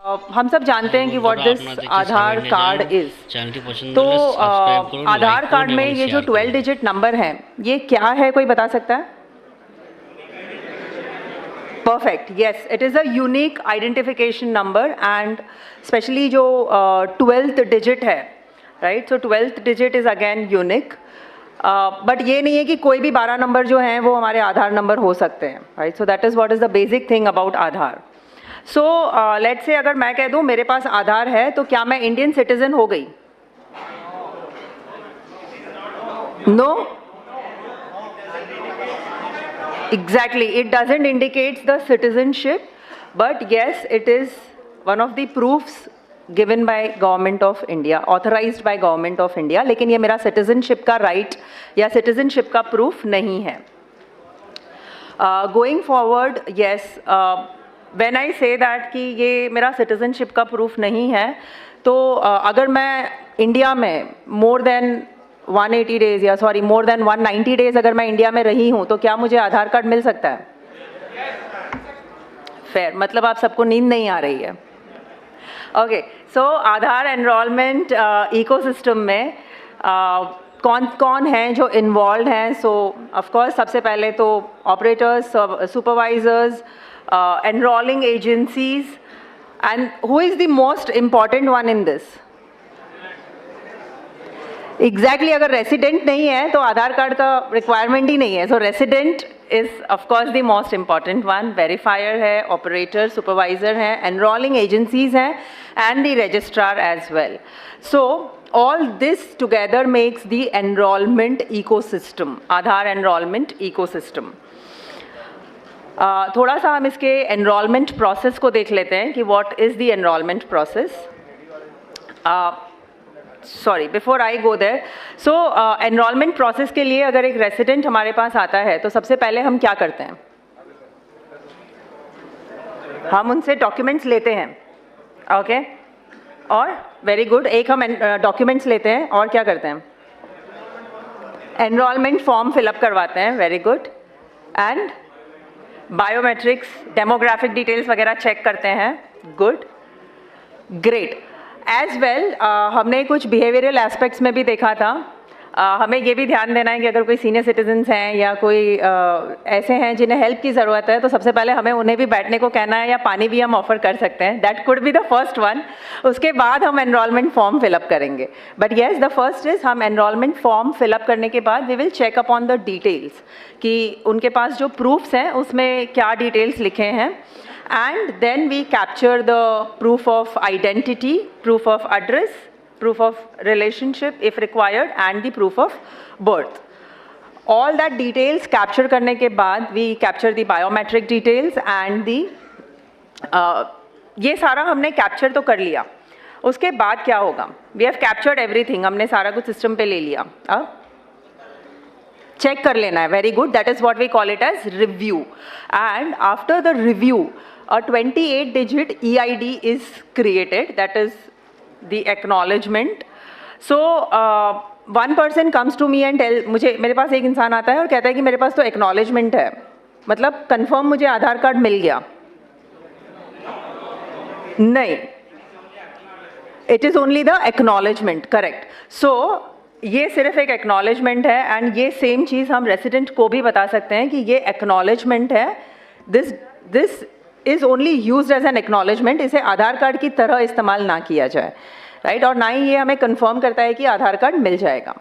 हम सब जानते हैं कि what this Aadhaar card is. तो आधार कार्ड में ये जो 12 डिजिट नंबर है ये क्या है, कोई बता सकता है? Perfect, yes, it is a unique identification number and specially जो 12th डिजिट है, right, so 12th digit is again unique. But ये नहीं है कि कोई भी 12 नंबर जो हैं वो हमारे आधार नंबर हो सकते हैं, right, so that is what is the basic thing about Aadhaar. So let's say अगर मैं कह दूं मेरे पास आधार है तो क्या मैं इंडियन सिटीजन हो गई? No, exactly, it doesn't indicate the citizenship, but yes, it is one of the proofs given by government of India, authorized by government of India, लेकिन ये मेरा citizenship का right या citizenship का proof नहीं है। Going forward, yes, when I say that कि ये मेरा citizenship का proof नहीं है, तो अगर मैं इंडिया में more than 180 डेज या सॉरी मोर देन 190 डेज अगर मैं इंडिया में रही हूँ तो क्या मुझे आधार कार्ड मिल सकता है? फेयर, मतलब आप सबको नींद नहीं आ रही है। ओके, सो आधार एनरोलमेंट इकोसिस्टम में कौन कौन हैं जो इन्वॉल्व हैं? सो ऑफ कोर्स सबसे पहले तो operators, supervisors, enrolling agencies, and who is the most important one in this? Exactly, अगर रेसिडेंट नहीं है तो आधार कार्ड का रिक्वायरमेंट ही नहीं है। So resident is of course the most important one. Verifier है, ऑपरेटर, सुपरवाइजर हैं, एनरोलिंग एजेंसीज हैं and the registrar as well. So all this together makes the enrolment ecosystem, Aadhaar enrolment ecosystem. थोड़ा सा हम इसके एनरोलमेंट प्रोसेस को देख लेते हैं कि what is the enrolment process. Sorry, before I go there, so enrolment process के लिए अगर एक रेसिडेंट हमारे पास आता है तो सबसे पहले हम क्या करते हैं? हम उनसे डॉक्यूमेंट्स लेते हैं, ओके, और वेरी गुड, एक हम डॉक्यूमेंट्स लेते हैं और क्या करते हैं? एनरोलमेंट फॉर्म फिलअप करवाते हैं, very good, and biometrics, demographic details वगैरह चेक करते हैं, गुड, ग्रेट। एज वेल हमने कुछ बिहेवियरल एस्पेक्ट्स में भी देखा था। हमें ये भी ध्यान देना है कि अगर कोई सीनियर सिटीजन्स हैं या कोई ऐसे हैं जिन्हें हेल्प की ज़रूरत है तो सबसे पहले हमें उन्हें भी बैठने को कहना है या पानी भी हम ऑफर कर सकते हैं, that could be the first one. उसके बाद हम एनरोलमेंट फॉर्म फिलअप करेंगे, but yes, the first is हम एनरोलमेंट फॉर्म फिलअप करने के बाद we will check upon the details कि उनके पास जो प्रूफ्स हैं उसमें क्या डिटेल्स लिखे हैं, and then we capture the proof of identity, proof of address, proof of relationship if required, and the proof of birth. All that details capture करने के बाद we capture the biometric details and the ये सारा हमने capture तो कर लिया। उसके बाद क्या होगा? We have captured everything, हमने सारा कुछ सिस्टम पे ले लिया, चेक कर लेना है, very good, that is what we call it as review. And after the review a 28 digit EID is created, that is the acknowledgement. So one person comes to me and tell, मुझे, मेरे पास एक इंसान आता है और कहता है कि मेरे पास तो acknowledgement है, मतलब कंफर्म मुझे आधार कार्ड मिल गया। नहीं, it is only the acknowledgement, correct. So ये सिर्फ एक एक्नॉलेजमेंट है एंड ये सेम चीज़ हम रेसिडेंट को भी बता सकते हैं कि ये एक्नॉलेजमेंट है, this is only used as an acknowledgement, इसे आधार कार्ड की तरह इस्तेमाल ना किया जाए, राइट, और ना ही ये हमें कंफर्म करता है कि आधार कार्ड मिल जाएगा।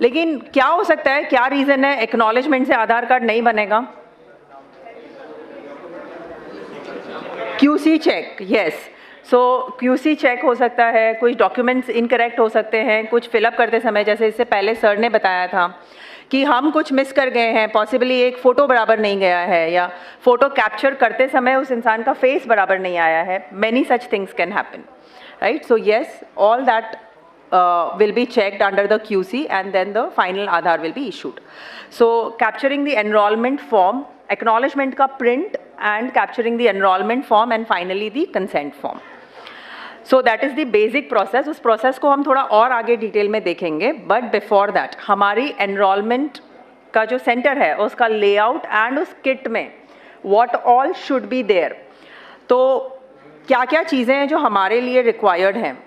लेकिन क्या हो सकता है, क्या रीज़न है एक्नॉलेजमेंट से आधार कार्ड नहीं बनेगा? QC चेक, यस, सो QC चेक हो सकता है, कुछ डॉक्यूमेंट्स इनकरेक्ट हो सकते हैं कुछ फिलअप करते समय, जैसे इससे पहले सर ने बताया था कि हम कुछ मिस कर गए हैं, पॉसिबली एक फ़ोटो बराबर नहीं गया है या फ़ोटो कैप्चर करते समय उस इंसान का फेस बराबर नहीं आया है, many such things can happen, right. So yes, all that will be checked under the QC and then the final Aadhaar will be issued. So capturing the enrollment form, acknowledgement का print and capturing the enrollment form and finally the consent form. So that is the basic process. उस process को हम थोड़ा और आगे detail में देखेंगे, but before that हमारी enrollment का जो center है उसका layout and उस kit में what all should be there. तो क्या क्या चीज़ें हैं जो हमारे लिए रिक्वायर्ड हैं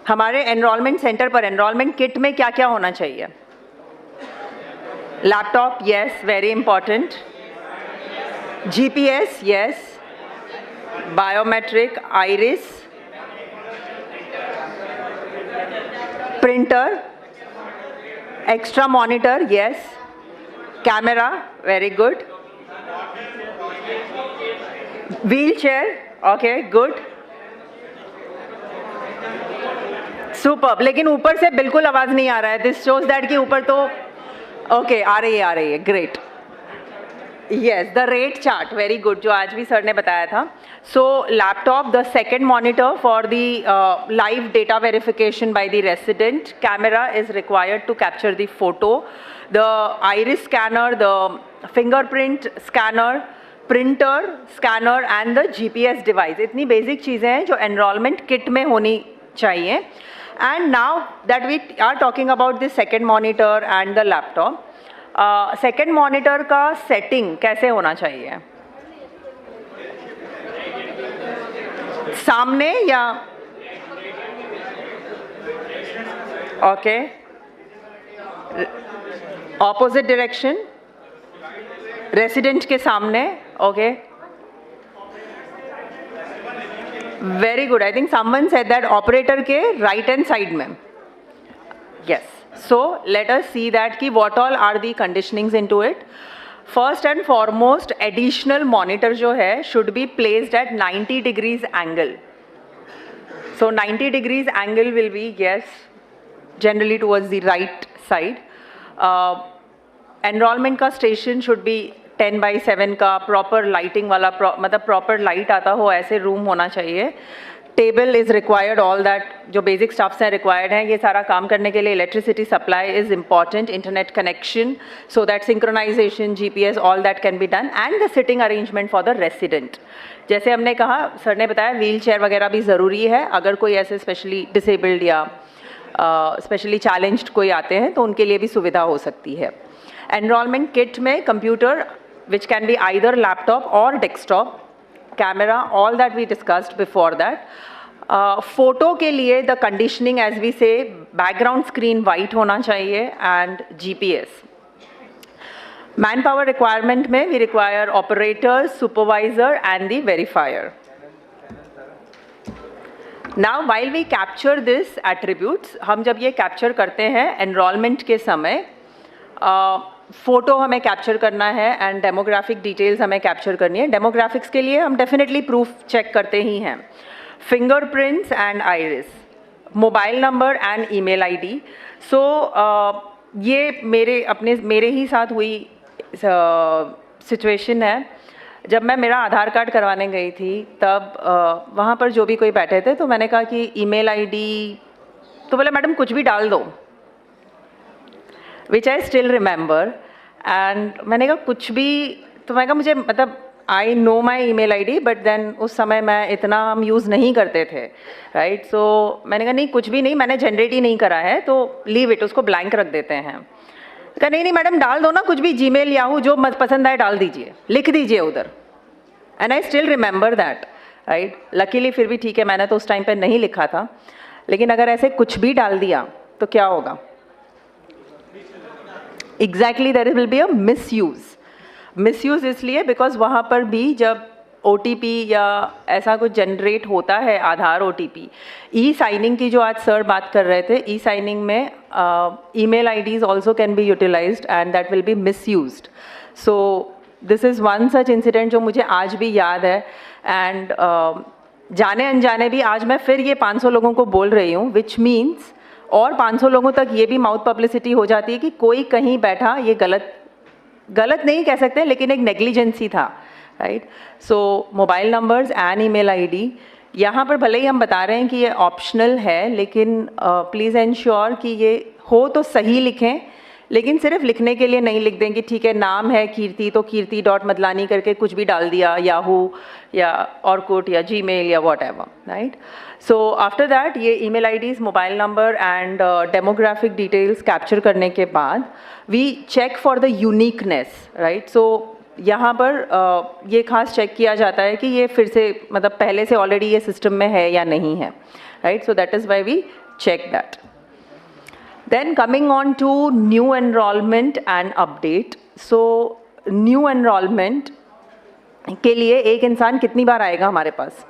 हमारे एनरोलमेंट सेंटर पर, एनरोलमेंट किट में क्या क्या होना चाहिए? Laptop, yes, very important. GPS, yes. Biometric, iris, printer, extra monitor, yes. Camera, very good. Wheel chair, okay, good, superb. लेकिन ऊपर से बिल्कुल आवाज नहीं आ रहा है. दिस शोज दैट कि ऊपर तो ओके आ रही है, great. Yes, the rate chart, very good, जो आज भी सर ने बताया था. So laptop, the second monitor for the live data verification by the resident. Camera is required to capture the photo. The iris scanner, the fingerprint scanner, printer scanner and the GPS device. इतनी basic चीज़ें हैं जो enrolment kit में होनी चाहिए. And now that we are talking about the second monitor and the laptop, second monitor का setting कैसे होना चाहिए? सामने या ओके, ऑपोजिट डायरेक्शन, रेसिडेंट के सामने, okay. Very good. I think someone said that operator के right hand side में. Yes. So let us see that कि what all are the conditionings into it. First and foremost, additional monitor जो है should be placed at 90 degrees angle. So 90 degrees angle will be, yes, generally towards the right side. Enrollment का station should be 10/7 का, proper lighting वाला, मतलब proper light आता हो ऐसे room होना चाहिए. Table is required, all that जो बेसिक स्टफ्स हैं रिक्वायर्ड हैं. ये सारा काम करने के लिए electricity supply is important, internet connection, so that synchronisation, GPS, all that can be done, and the sitting arrangement for the resident. जैसे हमने कहा, सर ने बताया, व्हील चेयर वगैरह भी ज़रूरी है. अगर कोई ऐसे स्पेशली डिसेबल्ड या स्पेशली चैलेंज्ड कोई आते हैं तो उनके लिए भी सुविधा हो सकती है. एनरोलमेंट किट में computer which can be either laptop or desktop, camera, all that we discussed before that. Photo के लिए the conditioning, as we say, background screen white होना चाहिए and GPS. Manpower requirement में we require operator, supervisor and the verifier. Now while we capture this attributes, हम जब ये capture करते हैं enrollment के समय, फ़ोटो हमें कैप्चर करना है एंड डेमोग्राफिक डिटेल्स हमें कैप्चर करनी है. डेमोग्राफिक्स के लिए हम डेफिनेटली प्रूफ चेक करते ही हैं. Fingerprints and iris, mobile number and email ID. So ये मेरे ही साथ हुई सिचुएशन है. जब मैं मेरा आधार कार्ड करवाने गई थी तब वहाँ पर जो भी कोई बैठे थे तो मैंने कहा कि ईमेल आईडी, तो बोले मैडम कुछ भी डाल दो, which I still remember. And मैंने कहा कुछ भी, तो मैंने कहा मुझे, मतलब I know my email ID, but then उस समय मैं इतना हम यूज़ नहीं करते थे, राइट. सो मैंने कहा नहीं कुछ भी नहीं, मैंने जनरेट ही नहीं करा है, तो लीव इट, उसको ब्लैंक रख देते हैं. कहा नहीं मैडम डाल दो ना कुछ भी, जीमेल याहू जो पसंद आए डाल दीजिए, लिख दीजिए उधर. And I still remember that, right. Luckily फिर भी ठीक है, मैंने तो उस टाइम पर नहीं लिखा था. लेकिन अगर ऐसे कुछ भी डाल दिया तो क्या होगा? Exactly, there will be a misuse इसलिए बिकॉज वहाँ पर भी जब OTP या ऐसा कुछ जनरेट होता है, आधार OTP, ई साइनिंग की जो आज सर बात कर रहे थे, ई साइनिंग में email IDs also can be utilized and that will be misused. So this is one such incident जो मुझे आज भी याद है. एंड जाने अनजाने भी आज मैं फिर ये 500 लोगों को बोल रही हूँ, विच मीन्स और 500 लोगों तक ये भी माउथ पब्लिसिटी हो जाती है कि कोई कहीं बैठा, ये गलत नहीं कह सकते, लेकिन एक नेग्लिजेंसी था, right. So mobile numbers and email ID, यहाँ पर भले ही हम बता रहे हैं कि ये ऑप्शनल है, लेकिन प्लीज़ एंश्योर कि ये हो तो सही लिखें. लेकिन सिर्फ लिखने के लिए नहीं लिख दें कि ठीक है नाम है कीर्ति तो कीर्ति डॉट मदलानी करके कुछ भी डाल दिया, याहू या ऑर्कुट या जीमेल या whatever, right. So after that ये email IDs, mobile number and demographic details capture करने के बाद we check for the uniqueness, right. So यहाँ पर ये खास चेक किया जाता है कि ये फिर से मतलब पहले से ऑलरेडी ये सिस्टम में है या नहीं है, right. So that is why we check that. Then coming on to new enrolment and update. So new enrolment के लिए एक इंसान कितनी बार आएगा हमारे पास?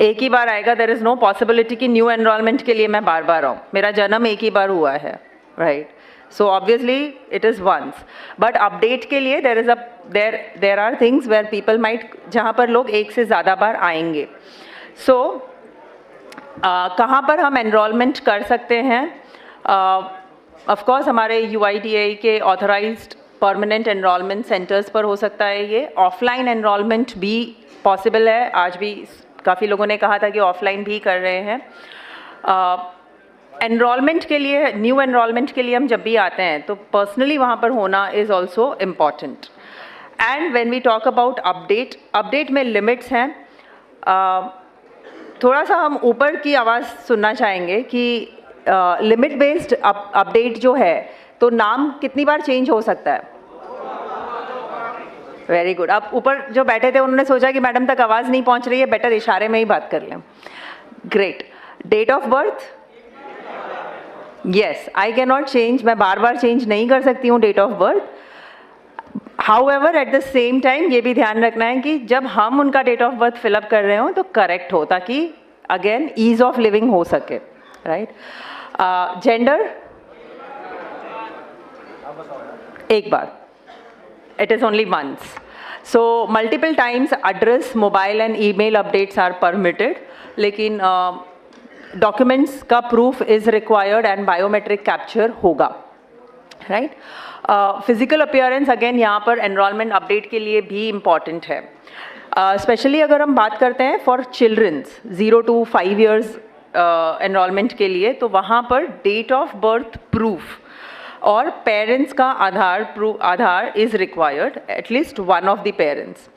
एक ही बार आएगा. देयर इज़ नो पॉसिबिलिटी कि न्यू एनरोलमेंट के लिए मैं बार बार आऊँ. मेरा जन्म एक ही बार हुआ है, right. So obviously it is once, but update के लिए there are things where people might, जहाँ पर लोग एक से ज़्यादा बार आएंगे. So कहाँ पर हम enrollment कर सकते हैं? Of course हमारे UIDAI के authorized permanent enrollment centers पर हो सकता है ये. Offline enrollment भी possible है. आज भी काफ़ी लोगों ने कहा था कि offline भी कर रहे हैं. एनरोलमेंट के लिए, न्यू एनरोलमेंट के लिए हम जब भी आते हैं तो पर्सनली वहाँ पर होना is also important. And when we talk about update, update में लिमिट्स हैं. थोड़ा सा हम ऊपर की आवाज़ सुनना चाहेंगे कि लिमिट बेस्ड अपडेट जो है तो नाम कितनी बार चेंज हो सकता है? Very good. अब ऊपर जो बैठे थे उन्होंने सोचा कि मैडम तक आवाज़ नहीं पहुँच रही है, बेटर इशारे में ही बात कर लें. Great. Date of birth, yes, I cannot change. मैं बार बार चेंज नहीं कर सकती हूँ date of birth. However, at the same time ये भी ध्यान रखना है कि जब हम उनका डेट ऑफ बर्थ फिलअप कर रहे हो तो करेक्ट हो, ताकि अगेन ईज ऑफ लिविंग हो सके, राइट. जेंडर एक बार, it is only once. So multiple times address, mobile and email updates are permitted, लेकिन डॉक्यूमेंट्स का proof is required and biometric capture होगा, राइट. फिजिकल अपीयरेंस अगेन यहाँ पर enrolment update के लिए भी इम्पॉर्टेंट है. स्पेशली अगर हम बात करते हैं for childrens 0 to 5 years enrolment के लिए, तो वहाँ पर डेट ऑफ बर्थ प्रूफ और पेरेंट्स का Aadhaar is required, at least one of the parents.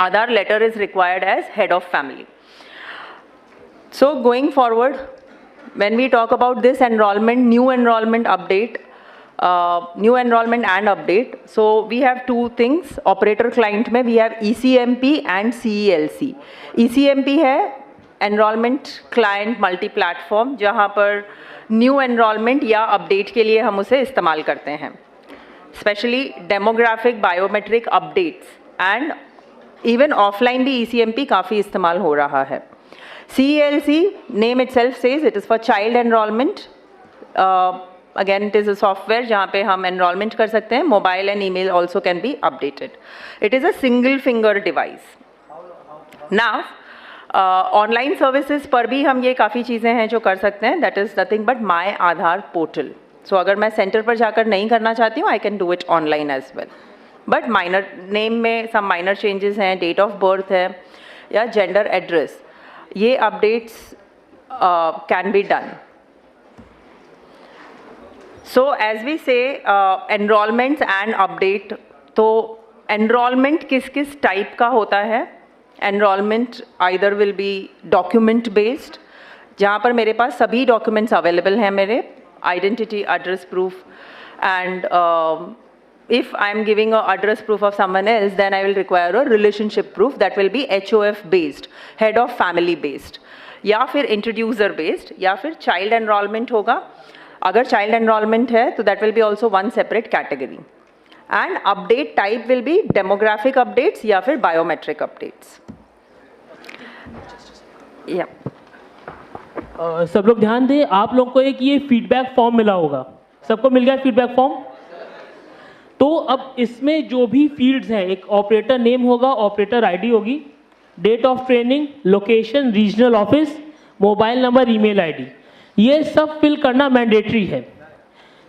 Aadhaar letter is required as head of family. So going forward, when we talk about this enrollment, new enrollment update, new enrollment and update, so we have two things. Operator client में we have ECMP and CELC. ECMP है enrollment client multi platform, जहाँ पर new enrollment या update के लिए हम उसे इस्तेमाल करते हैं. Especially demographic, biometric updates and even offline भी ECMP काफ़ी इस्तेमाल हो रहा है. CELC, name itself says it is for child enrollment. Again, it is a software जहाँ पे हम enrollment कर सकते हैं. Mobile and email also can be updated. It is a single finger device. Now, online services पर भी हम ये काफ़ी चीज़ें हैं जो कर सकते हैं. That is nothing but My Aadhaar portal. So अगर मैं सेंटर पर जाकर नहीं करना चाहती हूँ, I can do it online as well. But minor name में some minor changes हैं, date of birth है या gender address. ये updates can be done. So as we say, enrollments and update, तो enrollment किस किस type का होता है? Enrollment either will be document based, जहाँ पर मेरे पास सभी documents available हैं मेरे, identity, address proof, and if I am giving a address proof of someone else, then I will require a relationship proof that will be HOF based, head of family based, या फिर introducer based, या फिर child enrollment होगा. अगर child enrollment है तो that will be also one separate category. And update type will be demographic updates या फिर biometric updates. Yeah. सब लोग ध्यान दें, आप लोग को एक ये फीडबैक फॉर्म मिला होगा. सबको मिल गया फीडबैक फॉर्म? तो अब इसमें जो भी फील्ड्स हैं, एक ऑपरेटर नेम होगा, ऑपरेटर आईडी होगी, date of training, location, regional office, mobile number, email ID, ये सब फिल करना मैंडेटरी है.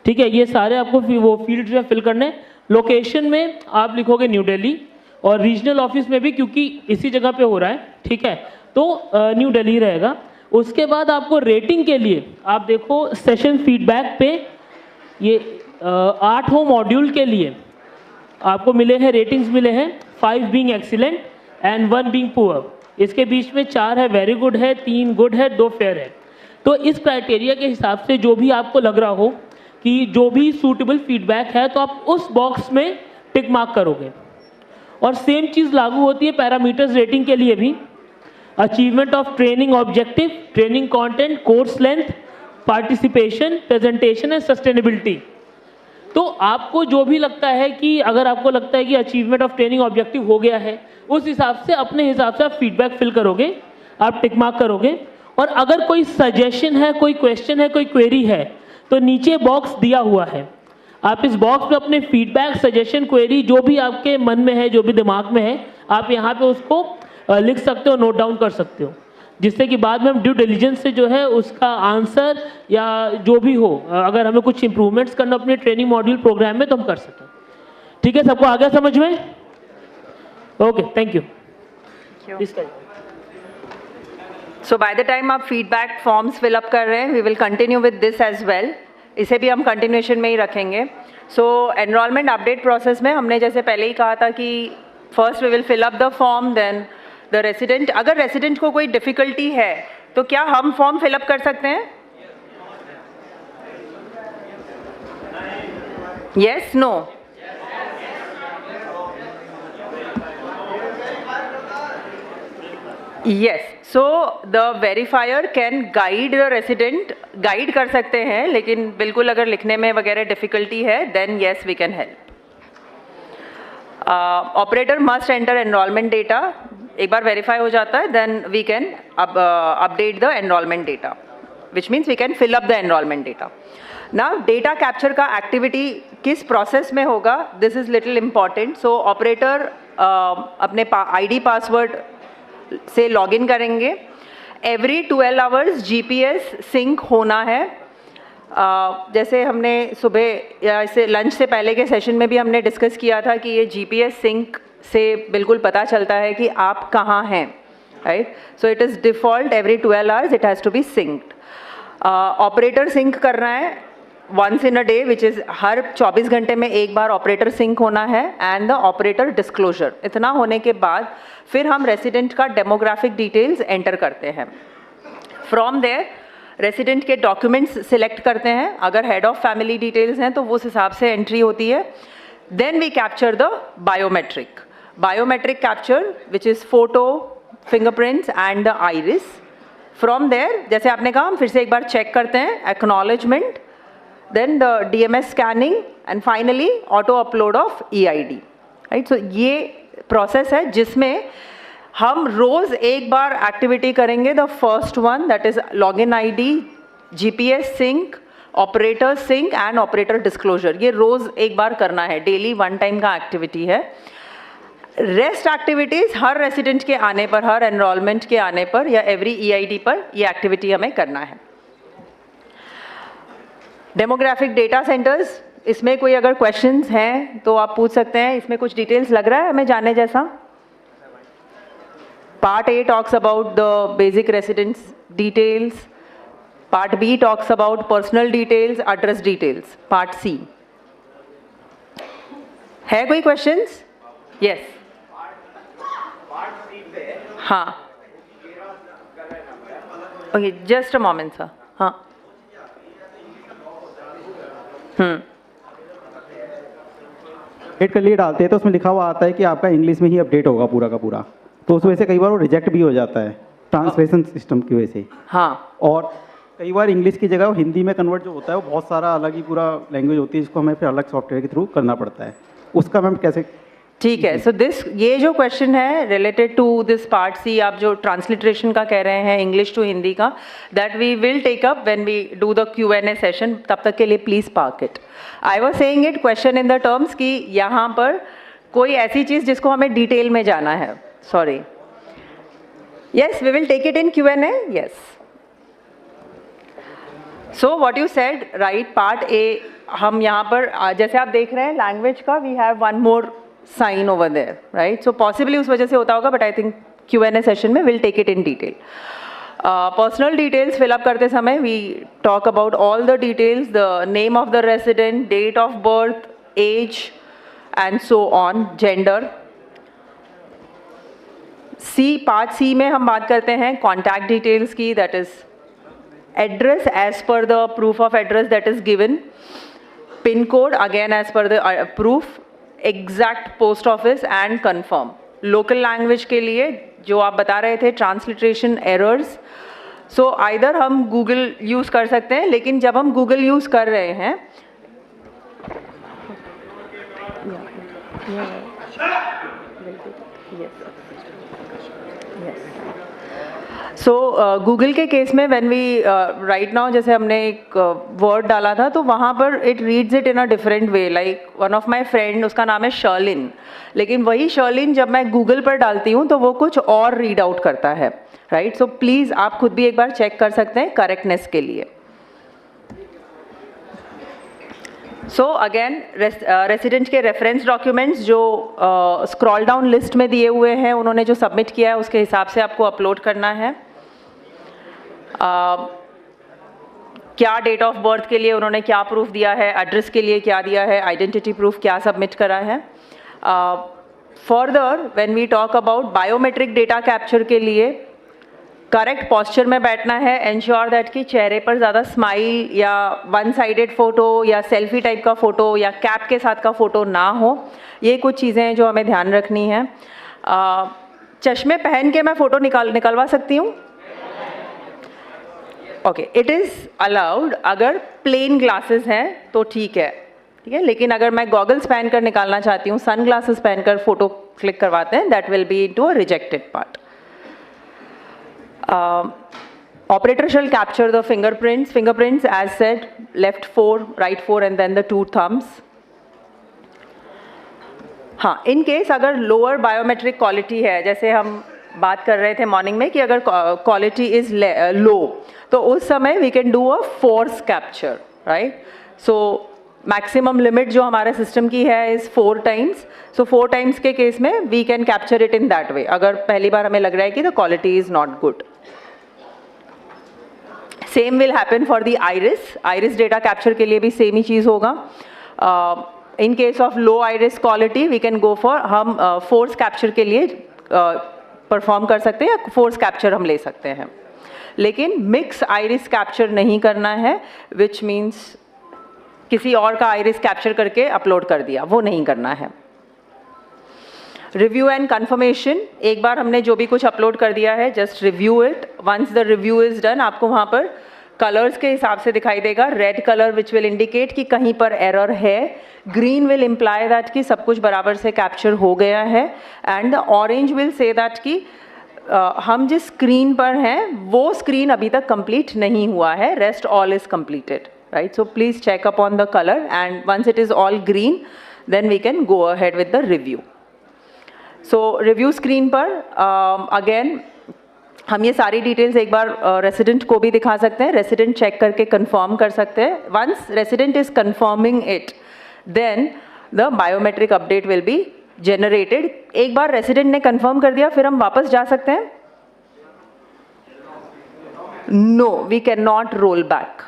ठीक है, ये सारे आपको वो फील्ड्स में फिल करने. लोकेशन में आप लिखोगे न्यू दिल्ली, और रीजनल ऑफिस में भी क्योंकि इसी जगह पे हो रहा है, ठीक है, तो न्यू दिल्ली रहेगा. उसके बाद आपको रेटिंग के लिए आप देखो सेशन फीडबैक पे ये 8 मॉड्यूल के लिए आपको मिले हैं रेटिंग्स मिले हैं 5 being excellent and 1 being poor. इसके बीच में 4 है वेरी गुड है, 3 गुड है, 2 फेयर है. तो इस क्राइटेरिया के हिसाब से जो भी आपको लग रहा हो कि जो भी सूटेबल फीडबैक है तो आप उस बॉक्स में टिक मार्क करोगे। और सेम चीज़ लागू होती है पैरामीटर्स रेटिंग के लिए भी। Achievement of training objective, training content, course length, participation, presentation and sustainability. तो आपको जो भी लगता है कि अगर आपको लगता है कि अचीवमेंट ऑफ ट्रेनिंग ऑब्जेक्टिव हो गया है, उस हिसाब से अपने हिसाब से आप फीडबैक फिल करोगे, आप टिक मार्क करोगे। और अगर कोई सजेशन है, कोई क्वेश्चन है, कोई क्वेरी है, तो नीचे बॉक्स दिया हुआ है, आप इस बॉक्स में अपने फीडबैक, सजेशन, क्वेरी जो भी आपके मन में है, जो भी दिमाग में है, आप यहाँ पे उसको लिख सकते हो, नोट डाउन कर सकते हो, जिससे कि बाद में हम ड्यू डिलिजेंस से जो है उसका आंसर या जो भी हो, अगर हमें कुछ इंप्रूवमेंट्स करना अपने ट्रेनिंग मॉड्यूल प्रोग्राम में तो हम कर सकें। ठीक है, सबको आ गया समझ में? Okay, thank you. So by the time आप फीडबैक फॉर्म्स फिलअप कर रहे हैं, we will continue with this as well. इसे भी हम कंटिन्यूएशन में ही रखेंगे। सो एनरोलमेंट अपडेट प्रोसेस में हमने जैसे पहले ही कहा था कि first we will fill up the form, then the resident. अगर रेसिडेंट को कोई डिफिकल्टी है तो क्या हम फॉर्म फिलअप कर सकते हैं? Yes, no? Yes, so the verifier can guide the resident, guide कर सकते हैं, लेकिन बिल्कुल अगर लिखने में वगैरह डिफिकल्टी है then yes we can help. Operator must enter enrolment data, एक बार वेरीफाई हो जाता है then we can update the enrolment data, which means we can fill up the enrolment data. Now data capture का activity किस process में होगा, this is little important. So operator अपने आईडी पासवर्ड से लॉगिन करेंगे। एवरी 12 आवर्स जीपीएस सिंक होना है। जैसे हमने सुबह या इसे लंच से पहले के सेशन में भी हमने डिस्कस किया था कि ये जीपीएस सिंक से बिल्कुल पता चलता है कि आप कहाँ हैं, right? So it is default every 12 hours it has to be synced. Operator sync करना है once in a day, which is हर 24 घंटे में एक बार ऑपरेटर सिंक होना है, एंड द ऑपरेटर डिस्क्लोजर। इतना होने के बाद फिर हम रेसिडेंट का डेमोग्राफिक डिटेल्स एंटर करते हैं। फ्रॉम देयर रेसिडेंट के डॉक्यूमेंट्स सिलेक्ट करते हैं, अगर हेड ऑफ फैमिली डिटेल्स हैं तो उस हिसाब से एंट्री होती है। Then we capture the biometric capture which is photo, fingerprints and the iris. From there जैसे आपने कहा हम फिर से एक बार चेक करते हैं, acknowledgement, then the DMS scanning and finally auto upload of EID, right? So ये process है जिसमें हम रोज एक बार एक्टिविटी करेंगे। The first one that is login ID, GPS sync, operator sync and operator disclosure. ये रोज एक बार करना है, डेली वन टाइम का एक्टिविटी है। रेस्ट एक्टिविटीज हर रेसिडेंट के आने पर, हर एनरोलमेंट के आने पर या एवरी EID पर ये एक्टिविटी हमें करना है। डेमोग्राफिक डेटा सेंटर्स, इसमें कोई अगर क्वेश्चंस हैं तो आप पूछ सकते हैं। इसमें कुछ डिटेल्स लग रहा है हमें जानने जैसा? Part A talks about the basic residence details, part B talks about personal details, address details, part C। है कोई क्वेश्चंस? यस, हाँ, okay, just a moment sir. हाँ, अपडेट के लिए डालते हैं तो उसमें लिखा हुआ आता है कि आपका इंग्लिश में ही अपडेट होगा पूरा का पूरा, तो उस वजह से कई बार वो रिजेक्ट भी हो जाता है ट्रांसलेशन सिस्टम की वजह से। हाँ, और कई बार इंग्लिश की जगह हिंदी में कन्वर्ट जो होता है वो बहुत सारा अलग ही पूरा लैंग्वेज होती है, जिसको हमें फिर अलग सॉफ्टवेयर के थ्रू करना पड़ता है। उसका मैम कैसे? ठीक है। सो दिस, ये जो क्वेश्चन है related to this part C, आप जो ट्रांसलिट्रेशन का कह रहे हैं इंग्लिश टू हिंदी का, that we will take up when we do the Q&A session. तब तक के लिए please park it. I was saying it question in the terms कि यहाँ पर कोई ऐसी चीज़ जिसको हमें डिटेल में जाना है, sorry, yes, we will take it in Q&A, yes. So what you said, right, part A हम यहाँ पर जैसे आप देख रहे हैं लैंग्वेज का, we have one more sign over there, right? So possibly उस वजह से होता होगा, but I think Q&A session में we'll take it in detail. Personal details fill up करते समय we talk about all the details, the name of the resident, date of birth, age and so on, gender. Part C में हम बात करते हैं contact details की, that is address as per the proof of address that is given, pin code again as per the proof, exact post office and confirm. Local language के लिए जो आप बता रहे थे ट्रांसलिट्रेशन एरर्स, सो आइदर हम Google use कर सकते हैं, लेकिन जब हम गूगल यूज़ कर रहे हैं सो गूगल के केस में व्हेन वी राइट नाउ जैसे हमने एक वर्ड डाला था तो वहाँ पर it reads it in a different way. Like one of my friend, उसका नाम है शर्लिन, लेकिन वही शर्लिन जब मैं गूगल पर डालती हूँ तो वो कुछ और रीड आउट करता है, राइट। सो प्लीज़ आप खुद भी एक बार चेक कर सकते हैं करेक्टनेस के लिए। सो अगेन रेसिडेंट के रेफरेंस डॉक्यूमेंट्स जो स्क्रॉल डाउन लिस्ट में दिए हुए हैं, उन्होंने जो सबमिट किया है उसके हिसाब से आपको अपलोड करना है। क्या डेट ऑफ बर्थ के लिए उन्होंने क्या प्रूफ दिया है, एड्रेस के लिए क्या दिया है, आइडेंटिटी प्रूफ क्या सबमिट करा है। Further when we talk about biometric data capture के लिए करेक्ट पॉस्चर में बैठना है, एंश्योर दैट कि चेहरे पर ज़्यादा स्माइल या वन साइडेड फ़ोटो या सेल्फी टाइप का फ़ोटो या कैप के साथ का फ़ोटो ना हो। ये कुछ चीज़ें हैं जो हमें ध्यान रखनी है। चश्मे पहन के मैं फ़ोटो निकलवा सकती हूँ? ओके, इट इज़ अलाउड अगर प्लेन ग्लासेस हैं तो ठीक है, ठीक है। लेकिन अगर मैं गॉगल्स पहन कर निकालना चाहती हूँ, सन ग्लासेस पहनकर फ़ोटो क्लिक करवाते हैं, that will B into a rejected part. Operator shall capture the fingerprints as said, left 4, right 4 and then the 2 thumbs. हाँ, इन केस अगर लोअर बायोमेट्रिक क्वालिटी है, जैसे हम बात कर रहे थे मॉर्निंग में कि अगर क्वालिटी इज लो तो उस समय we can do a force capture, right. So maximum limit जो हमारे सिस्टम की है इज 4 टाइम्स। सो 4 टाइम्स के केस में we can capture it in that way, अगर पहली बार हमें लग रहा है कि the quality is not good. Same will happen for the iris data capture के लिए भी सेम ही चीज़ होगा। In case of low iris quality we can go for, हम फोर्स कैप्चर के लिए परफॉर्म कर सकते हैं या फोर्स कैप्चर हम ले सकते हैं, लेकिन मिक्स आइरिस कैप्चर नहीं करना है, विच मीन्स किसी और का आइरिस कैप्चर करके अपलोड कर दिया, वो नहीं करना है। रिव्यू एंड कंफर्मेशन, एक बार हमने जो भी कुछ अपलोड कर दिया है just review it. Once the review is done, आपको वहाँ पर कलर्स के हिसाब से दिखाई देगा। Red colour which will indicate कि कहीं पर एरर है, ग्रीन विल इम्प्लाई दैट कि सब कुछ बराबर से कैप्चर हो गया है, and the orange will say that कि हम जिस स्क्रीन पर हैं वो स्क्रीन अभी तक कंप्लीट नहीं हुआ है, rest all is completed, right. So please check upon the colour and once it is all green then we can go ahead with the review. So review screen पर again हम ये सारी details एक बार resident को भी दिखा सकते हैं, रेसिडेंट चेक करके कंफर्म कर सकते हैं। Once resident is confirming it then the biometric update will be generated. एक बार रेसिडेंट ने कंफर्म कर दिया फिर हम वापस जा सकते हैं? No, we can not roll back.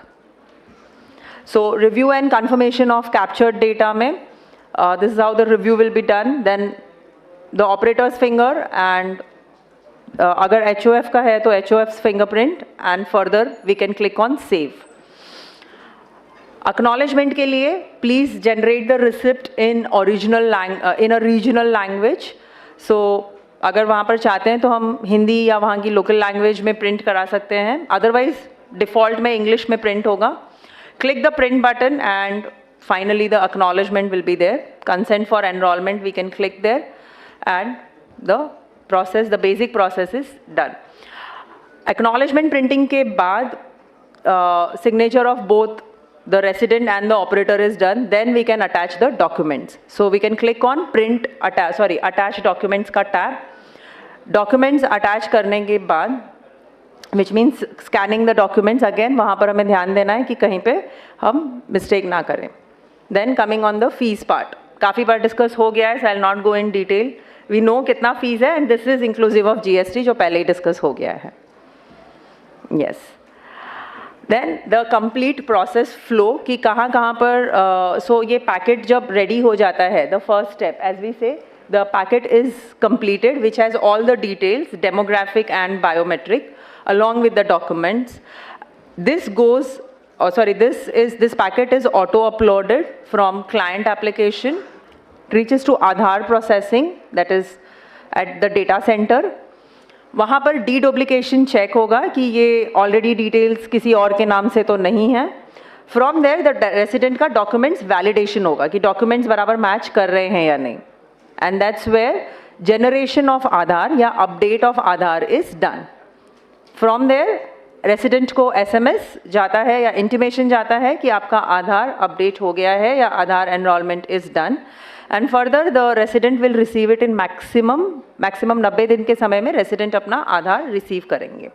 So review and confirmation of captured data में this is how the review will be done. Then the operators finger and अगर HOF का है तो HOF's fingerprint and further we can click on save. Acknowledgement के लिए please generate the receipt in a regional language. So अगर वहाँ पर चाहते हैं तो हम हिंदी या वहाँ की लोकल लैंग्वेज में प्रिंट करा सकते हैं, अदरवाइज डिफ़ॉल्ट में इंग्लिश में प्रिंट होगा। Click the print button and finally the acknowledgement will be there. Consent for enrolment we can click there and the process, the basic process is done. Acknowledgement printing के बाद signature of both the resident and the operator is done, then we can attach the documents. So we can click on print attach documents का tab. Documents attach करने के बाद which means scanning the documents again, वहाँ पर हमें ध्यान देना है कि कहीं पे हम mistake ना करें. Then coming on the fees part, काफ़ी बार डिस्कस हो गया है, so I'll not go in detail. We know कितना फीस है and this is inclusive of GST जो पहले ही डिस्कस हो गया है. Yes. Then the complete process flow कि कहाँ पर so ये पैकेट जब रेडी हो जाता है, the first step as we say the packet is completed which has all the details, demographic and biometric along with the documents. This goes this packet is auto uploaded from client application reaches to Aadhaar processing, that is at the data center. वहाँ पर डीडुप्लीकेशन check होगा कि ये already details किसी और के नाम से तो नहीं है. फ्रॉम देयर द रेसिडेंट का डॉक्यूमेंट्स वैलिडेशन होगा कि डॉक्यूमेंट्स बराबर मैच कर रहे हैं या नहीं. And that's where generation of Aadhaar या update of Aadhaar is done. From there resident को एसएमएस जाता है या इंटीमेशन जाता है कि आपका आधार अपडेट हो गया है या Aadhaar enrolment is done. And further the resident will receive it in maximum 90 दिन के समय में रेसिडेंट अपना आधार रिसीव करेंगे.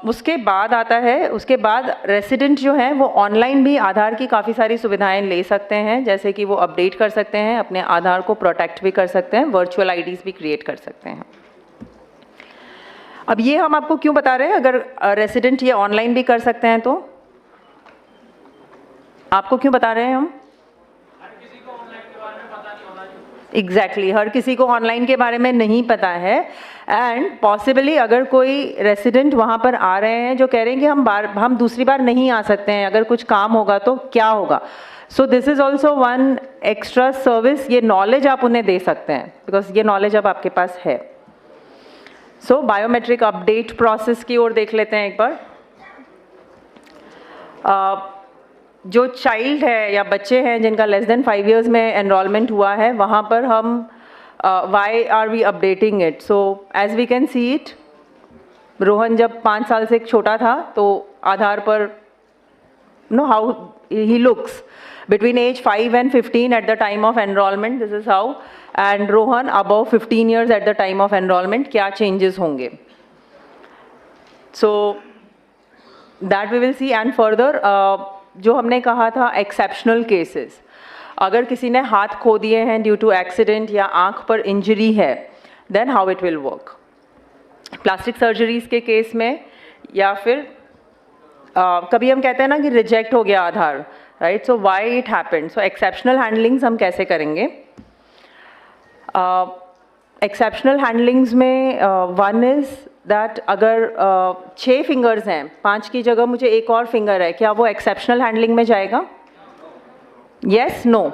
उसके बाद आता है, उसके बाद रेसिडेंट जो हैं वो ऑनलाइन भी आधार की काफ़ी सारी सुविधाएं ले सकते हैं, जैसे कि वो अपडेट कर सकते हैं, अपने आधार को प्रोटेक्ट भी कर सकते हैं, वर्चुअल आईडीज़ भी क्रिएट कर सकते हैं. अब ये हम आपको क्यों बता रहे हैं, अगर रेसिडेंट ये ऑनलाइन भी कर सकते हैं तो आपको क्यों बता रहे हैं हम? एग्जैक्टली हर किसी को ऑनलाइन के बारे में नहीं पता है. एंड पॉसिबली अगर कोई रेसिडेंट वहाँ पर आ रहे हैं जो कह रहे हैं कि हम दूसरी बार नहीं आ सकते हैं, अगर कुछ काम होगा तो क्या होगा. सो this is also one extra service. ये नॉलेज आप उन्हें दे सकते हैं बिकॉज ये नॉलेज अब आपके पास है. सो बायोमेट्रिक अपडेट प्रोसेस की ओर देख लेते हैं एक बार. जो चाइल्ड है या बच्चे हैं जिनका लेस देन 5 years में एनरोलमेंट हुआ है, वहाँ पर हम why are we updating it. So as we can see it, Rohan जब 5 साल से छोटा था तो आधार पर no how he looks between age 5 and 15 at the time of enrolment, this is how. And Rohan above 15 years at the time of enrolment, क्या changes होंगे. So that we will see. And further जो हमने कहा था exceptional cases, अगर किसी ने हाथ खो दिए हैं ड्यू टू एक्सीडेंट या आंख पर इंजरी है, then how it will work. Plastic surgeries के केस में या फिर कभी हम कहते हैं ना कि रिजेक्ट हो गया Aadhaar, right. So why it happened. So exceptional handlings हम कैसे करेंगे. एक्सेप्शनल हैंडलिंग्स में वन इज़ दैट अगर 6 फिंगर्स हैं, 5 की जगह मुझे एक और फिंगर है, क्या वो एक्सेप्शनल हैंडलिंग में जाएगा? Yes, no,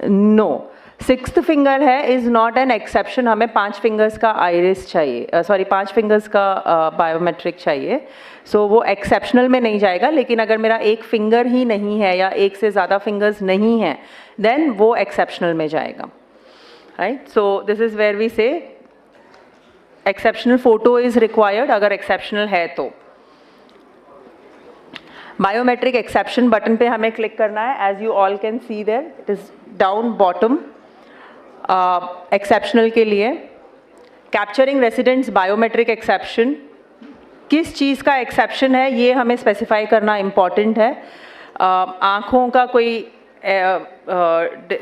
no. 6th finger है इज़ नॉट एन एक्सेप्शन. हमें 5 फिंगर्स का आइरिस चाहिए, सॉरी 5 फिंगर्स का बायोमेट्रिक चाहिए. सो वो एक्सेप्शनल में नहीं जाएगा. लेकिन अगर मेरा एक फिंगर ही नहीं है या एक से ज़्यादा फिंगर्स नहीं हैं, देन वो एक्सेप्शनल में जाएगा, right. So this is where we see exceptional photo is required अगर एक्सेप्शनल है तो. बायोमेट्रिक एक्सेप्शन बटन पे हमें क्लिक करना है. As you all can see there, it is down bottom. Exceptional के लिए कैप्चरिंग रेसिडेंट्स बायोमेट्रिक एक्सेप्शन, किस चीज़ का एक्सेप्शन है ये हमें स्पेसिफाई करना इम्पॉर्टेंट है. आँखों का कोई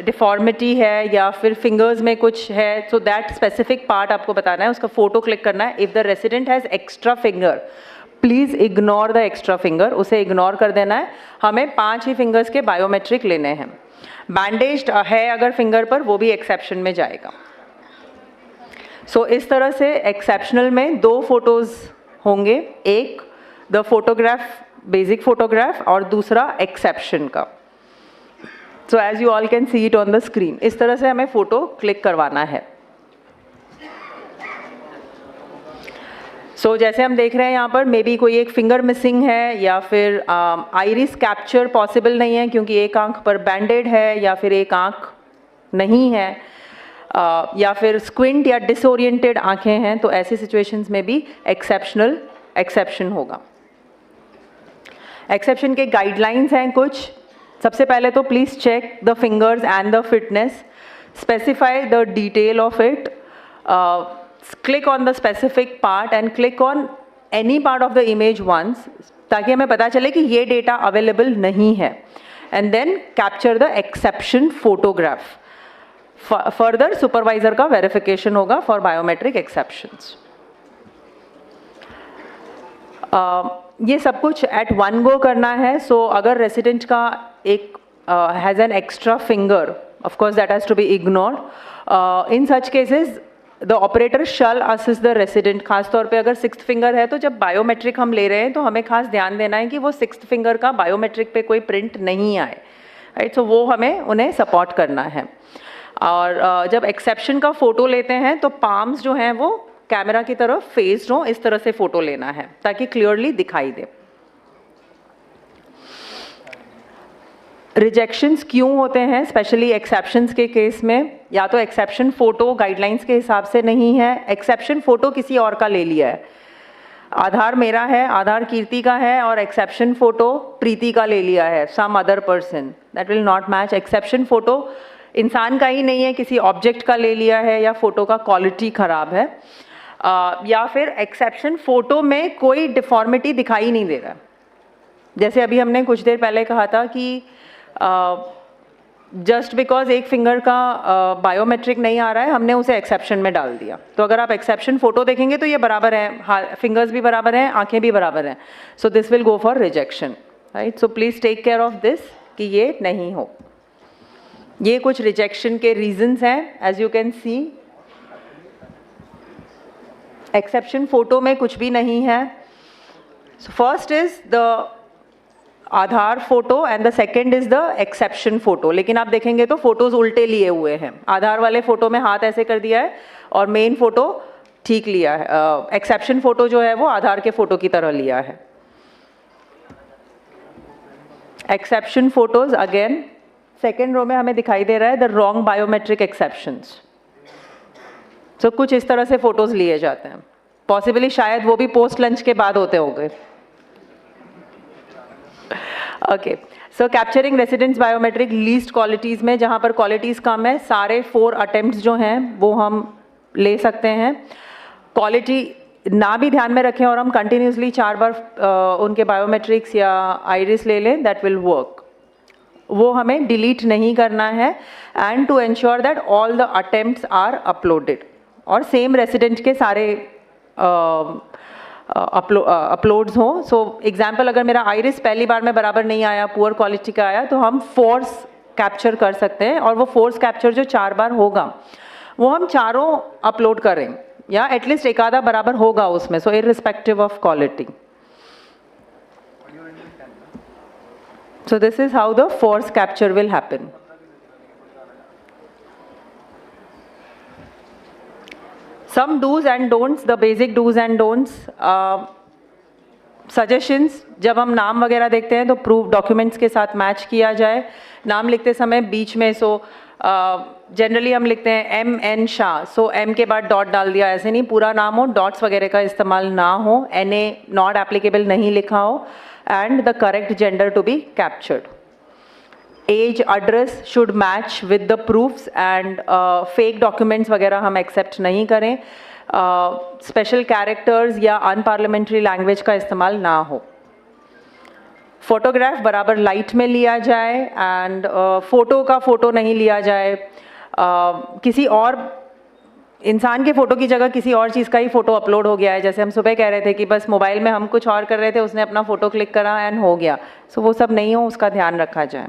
डिफॉर्मिटी है या फिर फिंगर्स में कुछ है, सो दैट स्पेसिफिक पार्ट आपको बताना है, उसका फोटो क्लिक करना है. If the resident has extra finger, please ignore the extra finger, उसे इग्नोर कर देना है. हमें 5 ही फिंगर्स के बायोमेट्रिक लेने हैं. बैंडेज्ड है अगर फिंगर पर, वो भी एक्सेप्शन में जाएगा. सो इस तरह से एक्सेप्शनल में 2 फोटोज़ होंगे, एक द फोटोग्राफ, बेसिक फोटोग्राफ, और दूसरा एक्सेप्शन का. So as you all can see it on the screen, इस तरह से हमें फोटो क्लिक करवाना है. सो जैसे हम देख रहे हैं यहाँ पर, मे बी कोई एक फिंगर मिसिंग है या फिर आइरिस कैप्चर पॉसिबल नहीं है क्योंकि एक आंख पर बैंडेड है या फिर एक आंख नहीं है, या फिर स्क्विंट या डिसोरिएंटेड आंखें हैं, तो ऐसी सिचुएशंस में भी एक्सेप्शन होगा. एक्सेप्शन के गाइडलाइंस हैं कुछ. सबसे पहले तो please check the fingers and the fitness, specify the detail of it, click on the specific part and click on any part of the image once, ताकि हमें पता चले कि ये डेटा अवेलेबल नहीं है. And then capture the exception photograph. Further supervisor का verification होगा फॉर बायोमेट्रिक एक्सेप्शंस. ये सब कुछ एट वन गो करना है. सो अगर रेसिडेंट का एक has an extra finger, of course that has to be ignored. In such cases the operator shall assist the resident. खासतौर पे अगर 6th फिंगर है तो जब बायोमेट्रिक हम ले रहे हैं तो हमें खास ध्यान देना है कि वो 6th फिंगर का बायोमेट्रिक पे कोई प्रिंट नहीं आए, राइट. सो वो हमें उन्हें सपोर्ट करना है. और जब एक्सेप्शन का फ़ोटो लेते हैं तो पाम्स जो हैं वो कैमरा की तरफ फेस्ड हो, इस तरह से फ़ोटो लेना है ताकि क्लियरली दिखाई दे. रिजेक्शंस क्यों होते हैं स्पेशली एक्सेप्शंस के केस में? या तो एक्सेप्शन फ़ोटो गाइडलाइंस के हिसाब से नहीं है, एक्सेप्शन फ़ोटो किसी और का ले लिया है. आधार मेरा है, आधार कीर्ति का है और एक्सेप्शन फ़ोटो प्रीति का ले लिया है, some other person. That will not match. Exception photo इंसान का ही नहीं है, किसी ऑब्जेक्ट का ले लिया है या फ़ोटो का क्वालिटी ख़राब है. या फिर एक्सेप्शन फ़ोटो में कोई डिफॉर्मिटी दिखाई नहीं दे रहा. जैसे अभी हमने कुछ देर पहले कहा था कि जस्ट बिकॉज एक फिंगर का बायोमेट्रिक नहीं आ रहा है, हमने उसे एक्सेप्शन में डाल दिया. तो अगर आप एक्सेप्शन फ़ोटो देखेंगे तो ये बराबर है, फिंगर्स भी बराबर हैं, आंखें भी बराबर हैं. So this will go for rejection. Right. So please take care of this कि ये नहीं हो. ये कुछ रिजेक्शन के रीजंस हैं. As you can see exception photo में कुछ भी नहीं है. So first is the Aadhaar photo and the second is the exception photo. लेकिन आप देखेंगे तो फोटोज उल्टे लिए हुए हैं. आधार वाले फोटो में हाथ ऐसे कर दिया है और मेन फोटो ठीक लिया है. एक्सेप्शन फोटो जो है वो आधार के फोटो की तरह लिया है. Exception photos again second row में हमें दिखाई दे रहा है द रॉन्ग बायोमेट्रिक एक्सेप्शंस. तो कुछ इस तरह से फोटोज लिए जाते हैं. पॉसिबली शायद वो भी पोस्ट लंच के बाद होते होंगे. Okay. So capturing residents biometric least qualities में जहाँ पर क्वालिटीज़ कम है, सारे 4 अटेम्प्ट्स जो हैं वो हम ले सकते हैं. क्वालिटी ना भी ध्यान में रखें और हम कंटिन्यूसली 4 बार उनके बायोमेट्रिक्स या आइरिस ले लें, दैट विल वर्क. वो हमें डिलीट नहीं करना है. And to ensure that all the attempts are uploaded. और सेम रेसिडेंट के सारे अपलोड्स हों. सो एग्जाम्पल, अगर मेरा आइरिस पहली बार में बराबर नहीं आया, पुअर क्वालिटी का आया, तो हम फोर्स कैप्चर कर सकते हैं. और वो फोर्स कैप्चर जो 4 बार होगा वो हम चारों अपलोड करें या एटलीस्ट एक आधा बराबर होगा उसमें. So irrespective of quality. So this is how the force capture will happen. Some do's and don'ts, the basic do's and don'ts. Suggestions, जब हम नाम वगैरह देखते हैं तो प्रूफ डॉक्यूमेंट्स के साथ मैच किया जाए. नाम लिखते समय बीच में जनरली हम लिखते हैं MN शाह, सो M के बाद डॉट डाल दिया. ऐसे नहीं, पूरा नाम हो, डॉट्स वगैरह का इस्तेमाल ना हो, NA नॉट एप्लीकेबल नहीं लिखा हो. And the correct gender to be captured. Age, address should match with the proofs. And fake documents वगैरह हम एक्सेप्ट नहीं करें. स्पेशल कैरेक्टर्स या अनपार्लियामेंट्री लैंग्वेज का इस्तेमाल ना हो. फोटोग्राफ बराबर लाइट में लिया जाए. एंड फ़ोटो का फ़ोटो नहीं लिया जाए. किसी और इंसान के फ़ोटो की जगह किसी और चीज़ का ही फ़ोटो अपलोड हो गया है. जैसे हम सुबह कह रहे थे कि बस मोबाइल में हम कुछ और कर रहे थे, उसने अपना फ़ोटो क्लिक करा एंड हो गया. सो वो सब नहीं हो, उसका ध्यान रखा जाए.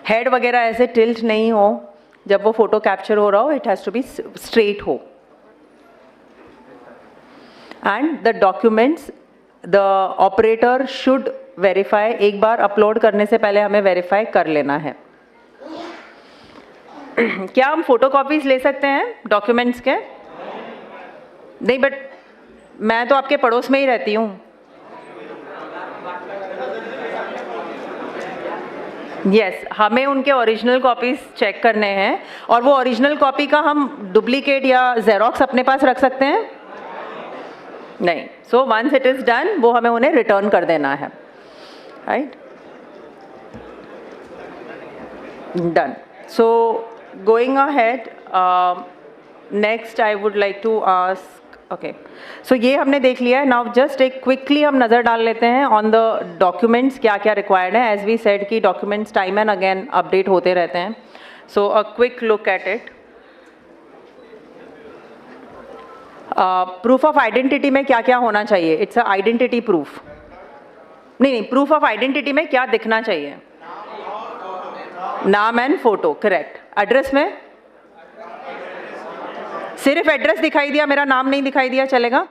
हेड वगैरह ऐसे टिल्ट नहीं हो जब वो फोटो कैप्चर हो रहा हो. It has to be straight हो. And the documents the operator should verify. एक बार अपलोड करने से पहले हमें वेरीफाई कर लेना है. क्या हम फोटो कॉपीज ले सकते हैं डॉक्यूमेंट्स के? नहीं, बट मैं तो आपके पड़ोस में ही रहती हूँ. यस, हमें उनके ओरिजिनल कॉपीज चेक करने हैं. और वो ओरिजिनल कॉपी का हम डुप्लीकेट या जेरोक्स अपने पास रख सकते हैं? नहीं. So once it is done, वो हमें उन्हें रिटर्न कर देना है. Right. Done. So going ahead, next I would like to ask. Okay. So ये हमने देख लिया है. नाउ जस्ट एक क्विकली हम नज़र डाल लेते हैं ऑन द डॉक्यूमेंट्स क्या क्या रिक्वायर्ड है. एज वी सेड कि documents time and again update होते रहते हैं. So a quick look at it. Proof of identity में क्या क्या होना चाहिए? It's a identity proof. नहीं, प्रूफ ऑफ आइडेंटिटी में क्या दिखना चाहिए? नाम एंड फोटो. करेक्ट. एड्रेस में सिर्फ एड्रेस दिखाई दिया, मेरा नाम नहीं दिखाई दिया, चलेगा?